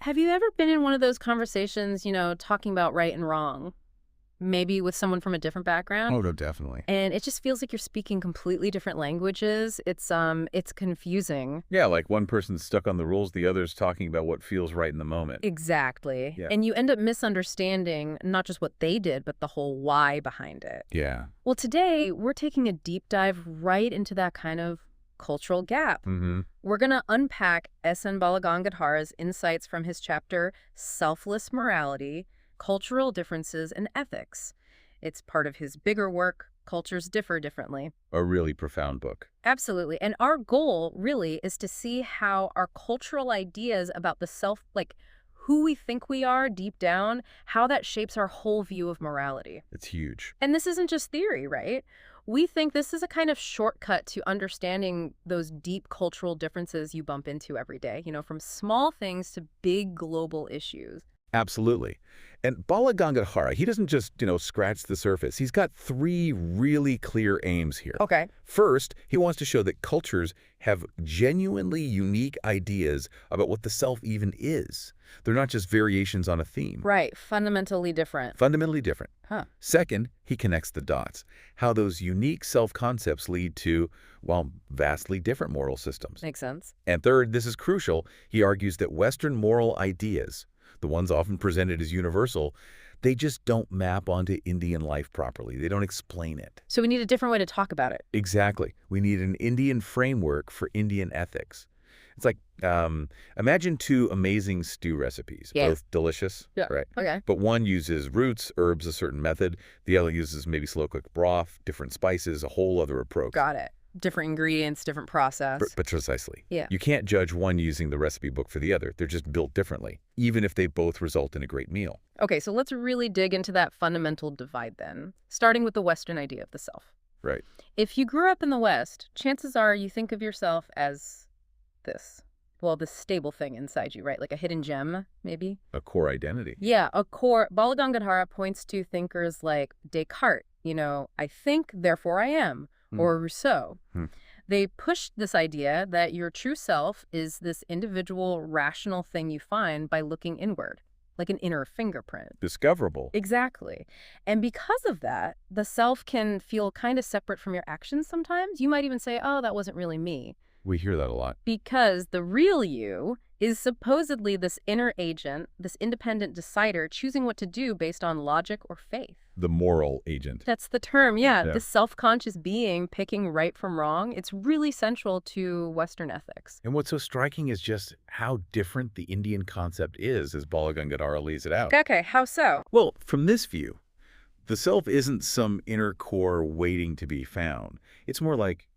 Have you ever been in one of those conversations, talking about right and wrong, maybe with someone from a different background? Oh, no, definitely. And it just feels like you're speaking completely different languages. It's confusing. Yeah, like one person's stuck on the rules, the other's talking about what feels right in the moment. Exactly. Yeah. And you end up misunderstanding not just what they did, but the whole why behind it. Yeah. Well, today we're taking a deep dive right into that kind of cultural gap. Mm-hmm. We're going to unpack S N Balgangadhara's insights from his chapter, Selfless Morality, Cultural Differences and Ethics. It's part of his bigger work, Cultures Differ Differently. A really profound book. Absolutely. And our goal really is to see how our cultural ideas about the self, like who we think we are deep down, how that shapes our whole view of morality. It's huge. And this isn't just theory, right? We think this is a kind of shortcut to understanding those deep cultural differences you bump into every day, from small things to big global issues. Absolutely. And Balgangadhara, he doesn't just, scratch the surface. He's got three really clear aims here. Okay. First, he wants to show that cultures have genuinely unique ideas about what the self even is. They're not just variations on a theme. Right. Fundamentally different. Fundamentally different. Huh. Second, he connects the dots, how those unique self-concepts lead to, vastly different moral systems. Makes sense. And third, this is crucial, he argues that Western moral ideas, the ones often presented as universal, they just don't map onto Indian life properly. They don't explain it. So we need a different way to talk about it. Exactly. We need an Indian framework for Indian ethics. It's like, imagine two amazing stew recipes, Yeah. both delicious, Yeah. right? Okay. But one uses roots, herbs, a certain method. The other uses maybe slow-cooked broth, different spices, a whole other approach. Got it. Different ingredients, different process. But precisely. Yeah. You can't judge one using the recipe book for the other. They're just built differently, even if they both result in a great meal. Okay, so let's really dig into that fundamental divide then, starting with the Western idea of the self. Right. If you grew up in the West, chances are you think of yourself as this stable thing inside you, right? Like a hidden gem, maybe? A core identity. Yeah, a core. Balgangadhara points to thinkers like Descartes, I think, therefore I am, or Rousseau. They push this idea that your true self is this individual, rational thing you find by looking inward, like an inner fingerprint. Discoverable. Exactly. And because of that, the self can feel kind of separate from your actions sometimes. You might even say, oh, that wasn't really me. We hear that a lot. Because the real you is supposedly this inner agent, this independent decider choosing what to do based on logic or faith. The moral agent. That's the term, yeah. Yeah. This self-conscious being picking right from wrong. It's really central to Western ethics. And what's so striking is just how different the Indian concept is as Balgangadhara lays it out. Okay, how so? Well, from this view, the self isn't some inner core waiting to be found. It's more like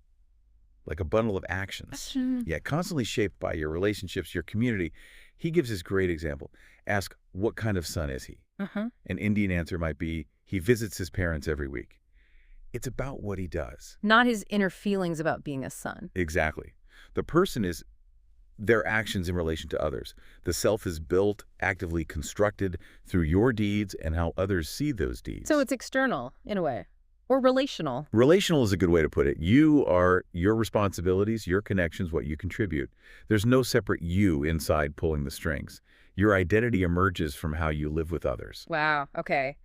a bundle of actions. Yeah, constantly shaped by your relationships, your community. He gives this great example. Ask, what kind of son is he? An Indian answer might be, he visits his parents every week. It's about what he does. Not his inner feelings about being a son. Exactly. The person is their actions in relation to others. The self is built, actively constructed through your deeds and how others see those deeds. So it's external, in a way. Or relational. Relational is a good way to put it. You are your responsibilities, your connections, what you contribute. There's no separate you inside pulling the strings. Your identity emerges from how you live with others. Wow, okay.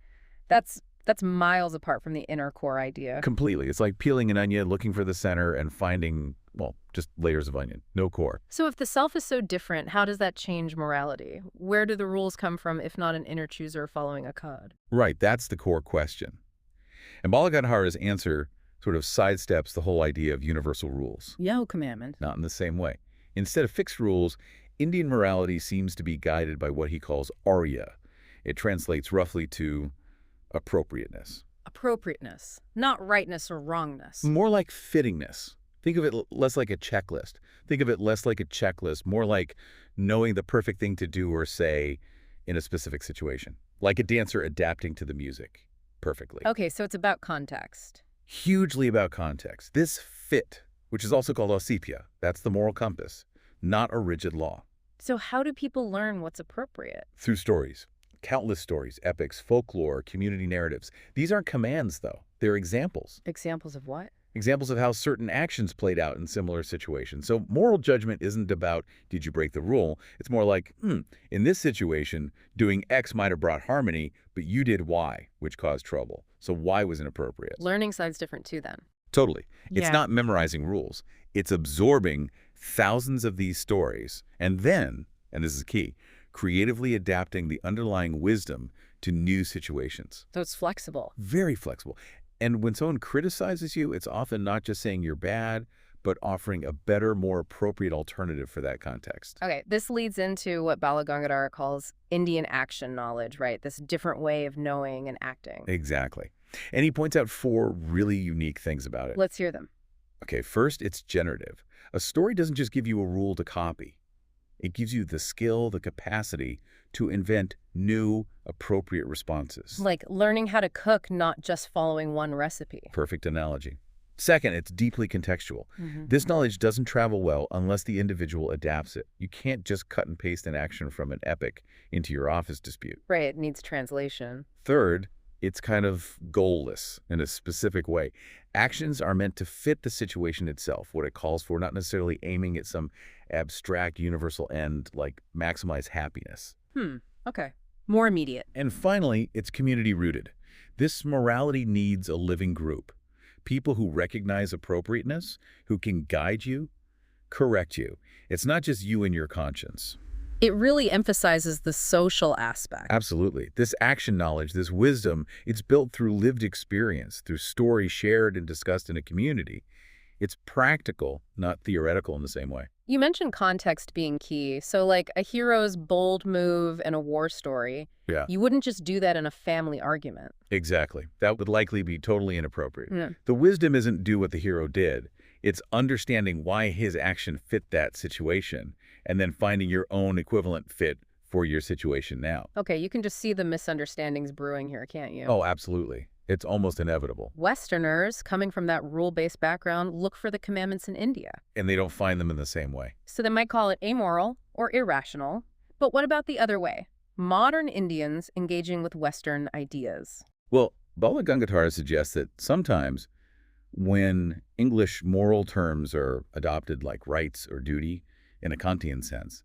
That's miles apart from the inner core idea. Completely. It's like peeling an onion, looking for the center, and finding, just layers of onion, no core. So if the self is so different, how does that change morality? Where do the rules come from if not an inner chooser following a code? Right, that's the core question. And Balgangadhara's answer sort of sidesteps the whole idea of universal rules. No commandment. Not in the same way. Instead of fixed rules, Indian morality seems to be guided by what he calls arya. It translates roughly to appropriateness. Appropriateness, not rightness or wrongness. More like fittingness. Think of it less like a checklist. Think of it less like a checklist, more like knowing the perfect thing to do or say in a specific situation. Like a dancer adapting to the music perfectly. Okay, so it's about context. Hugely about context. This fit, which is also called ausipya, that's the moral compass, not a rigid law. So how do people learn what's appropriate? Through stories. Countless stories, epics, folklore, community narratives. These aren't commands, though. They're examples. Examples of what? examples of how certain actions played out in similar situations. So moral judgment isn't about, did you break the rule? It's more like, in this situation, doing X might have brought harmony, but you did Y, which caused trouble. So Y was inappropriate. Learning side's different too then. Totally. It's Yeah. not memorizing rules. It's absorbing thousands of these stories and then, and this is key, creatively adapting the underlying wisdom to new situations. So it's flexible. Very flexible. And when someone criticizes you, it's often not just saying you're bad, but offering a better, more appropriate alternative for that context. Okay, this leads into what Balgangadhara calls Indian action knowledge, right? This different way of knowing and acting. Exactly. And he points out 4 really unique things about it. Let's hear them. Okay, first, it's generative. A story doesn't just give you a rule to copy. It gives you the skill, the capacity to invent new, appropriate responses. Like learning how to cook, not just following one recipe. Perfect analogy. Second, it's deeply contextual. This knowledge doesn't travel well unless the individual adapts it. You can't just cut and paste an action from an epic into your office dispute. Right, it needs translation. Third, it's kind of goalless in a specific way. Actions are meant to fit the situation itself, what it calls for, not necessarily aiming at some abstract universal end like maximize happiness. Okay. More immediate. And finally, it's community rooted. This morality needs a living group. People who recognize appropriateness, who can guide you, correct you. It's not just you and your conscience. It really emphasizes the social aspect. Absolutely. This action knowledge, this wisdom, it's built through lived experience, through stories shared and discussed in a community. It's practical, not theoretical in the same way. You mentioned context being key. So like a hero's bold move in a war story, Yeah, you wouldn't just do that in a family argument. exactly. That would likely be totally inappropriate. Yeah. The wisdom isn't do what the hero did. It's understanding why his action fit that situation and then finding your own equivalent fit for your situation now. Okay, you can just see the misunderstandings brewing here, can't you? Oh, absolutely. It's almost inevitable. Westerners, coming from that rule-based background, look for the commandments in India. And they don't find them in the same way. So they might call it amoral or irrational. But what about the other way? Modern Indians engaging with Western ideas. Well, Balgangadhara suggests that sometimes when English moral terms are adopted like rights or duty in a Kantian sense,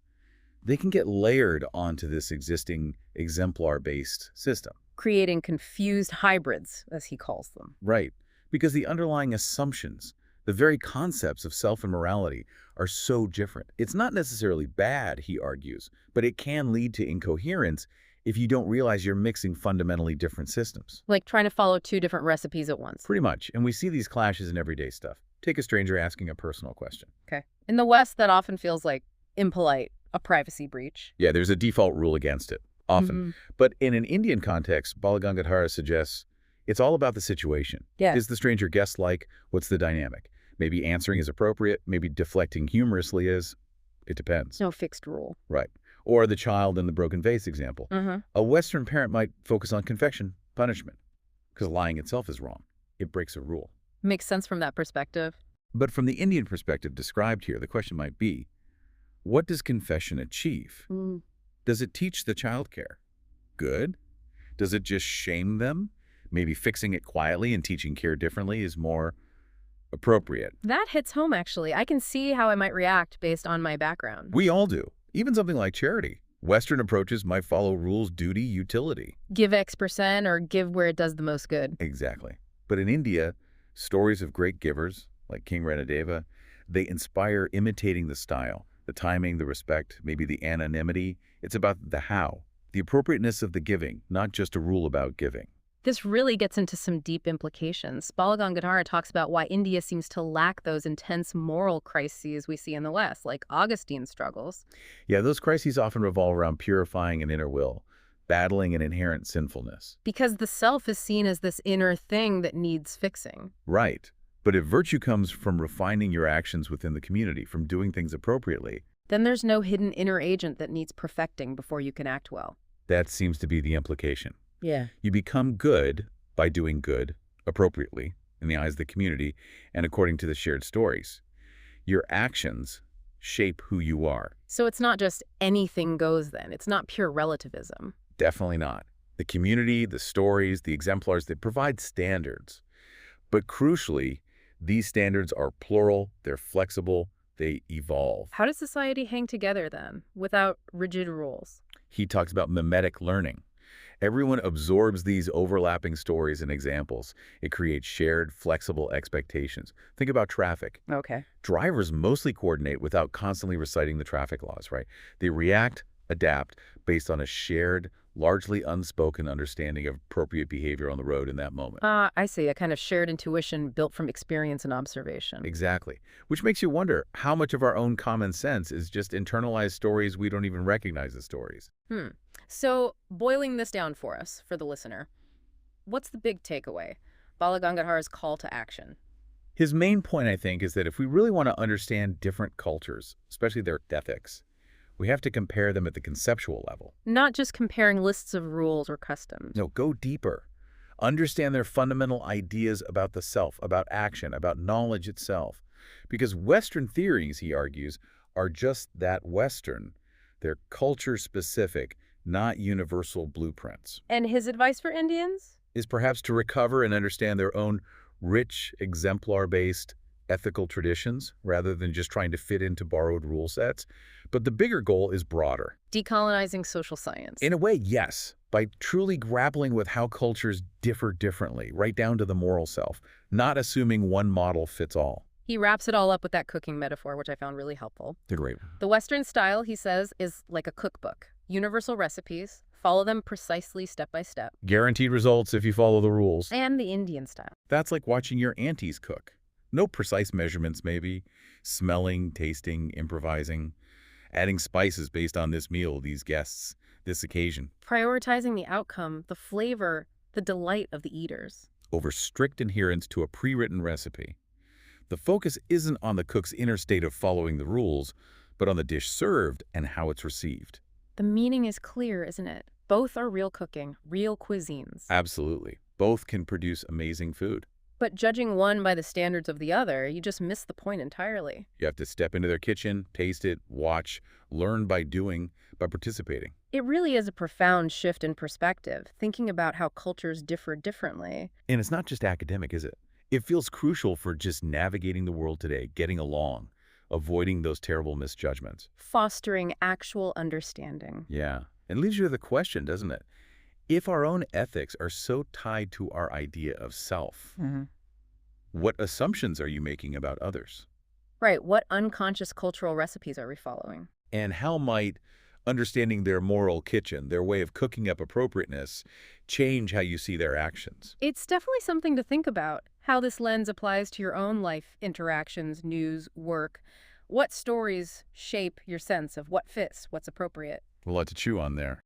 they can get layered onto this existing exemplar-based system. Creating confused hybrids, as he calls them. Right. Because the underlying assumptions, the very concepts of self and morality are so different. It's not necessarily bad, he argues, but it can lead to incoherence if you don't realize you're mixing fundamentally different systems. Like trying to follow 2 different recipes at once. Pretty much. And we see these clashes in everyday stuff. Take a stranger asking a personal question. Okay. In the West, that often feels like impolite, a privacy breach. Yeah, there's a default rule against it, often. But in an Indian context, Balgangadhara suggests it's all about the situation. Yeah. Is the stranger guest-like? What's the dynamic? Maybe answering is appropriate, maybe deflecting humorously is. It depends. No fixed rule. Right. Or the child in the broken vase example. A Western parent might focus on confession, punishment, because lying itself is wrong. It breaks a rule. Makes sense from that perspective. But from the Indian perspective described here, the question might be, what does confession achieve? Does it teach the child care? Good. Does it just shame them? Maybe fixing it quietly and teaching care differently is more appropriate. That hits home, actually. I can see how I might react based on my background. We all do. Even something like charity. Western approaches might follow rules, duty, utility. Give X% or give where it does the most good. Exactly. But in India, stories of great givers, like King Ranadeva, they inspire imitating the style, the timing, the respect, maybe the anonymity. It's about the how, the appropriateness of the giving, not just a rule about giving. This really gets into some deep implications. Balgangadhara talks about why India seems to lack those intense moral crises we see in the West, like Augustine's struggles. Yeah, those crises often revolve around purifying an inner will, battling an inherent sinfulness. Because the self is seen as this inner thing that needs fixing. Right. But if virtue comes from refining your actions within the community, from doing things appropriately, then there's no hidden inner agent that needs perfecting before you can act well. that seems to be the implication. Yeah. You become good by doing good appropriately in the eyes of the community and according to the shared stories. Your actions shape who you are. So it's not just anything goes then. It's not pure relativism. Definitely not. The community, the stories, the exemplars, they provide standards. But crucially, These standards are plural, they're flexible, they evolve. How does society hang together then, without rigid rules? He talks about mimetic learning. Everyone absorbs these overlapping stories and examples. It creates shared, flexible expectations. Think about traffic. Okay. Drivers mostly coordinate without constantly reciting the traffic laws, right? They react, adapt based on a shared, largely unspoken understanding of appropriate behavior on the road in that moment. I see. A kind of shared intuition built from experience and observation. Exactly. Which makes you wonder how much of our own common sense is just internalized stories we don't even recognize as stories. So, boiling this down for us, for the listener, what's the big takeaway? Balgangadhara's call to action. His main point, I think, is that if we really want to understand different cultures, especially their ethics, we have to compare them at the conceptual level. Not just comparing lists of rules or customs. No, go deeper. Understand their fundamental ideas about the self, about action, about knowledge itself. Because Western theories, he argues, are just that Western. They're culture-specific, not universal blueprints. And his advice for Indians? Is perhaps to recover and understand their own rich, exemplar-based ethical traditions, rather than just trying to fit into borrowed rule sets. But the bigger goal is broader. Decolonizing social science. In a way, yes. By truly grappling with how cultures differ differently, right down to the moral self, not assuming one model fits all. He wraps it all up with that cooking metaphor, which I found really helpful. They're great. The Western style, he says, is like a cookbook. Universal recipes, follow them precisely step by step. Guaranteed results if you follow the rules. And the Indian style. That's like watching your aunties cook. No precise measurements, maybe. Smelling, tasting, improvising. Adding spices based on this meal, these guests, this occasion. Prioritizing the outcome, the flavor, the delight of the eaters. Over strict adherence to a pre-written recipe. The focus isn't on the cook's inner state of following the rules, but on the dish served and how it's received. The meaning is clear, isn't it? Both are real cooking, real cuisines. Absolutely. Both can produce amazing food. But judging one by the standards of the other, you just miss the point entirely. You have to step into their kitchen, taste it, watch, learn by doing, by participating. It really is a profound shift in perspective, thinking about how cultures differ differently. And it's not just academic, is it? It feels crucial for just navigating the world today, getting along, avoiding those terrible misjudgments. Fostering actual understanding. Yeah. And leaves you with a question, doesn't it? If our own ethics are so tied to our idea of self, what assumptions are you making about others? Right. What unconscious cultural recipes are we following? And how might understanding their moral kitchen, their way of cooking up appropriateness, change how you see their actions? It's definitely something to think about, how this lens applies to your own life interactions, news, work. What stories shape your sense of what fits, what's appropriate? A lot to chew on there.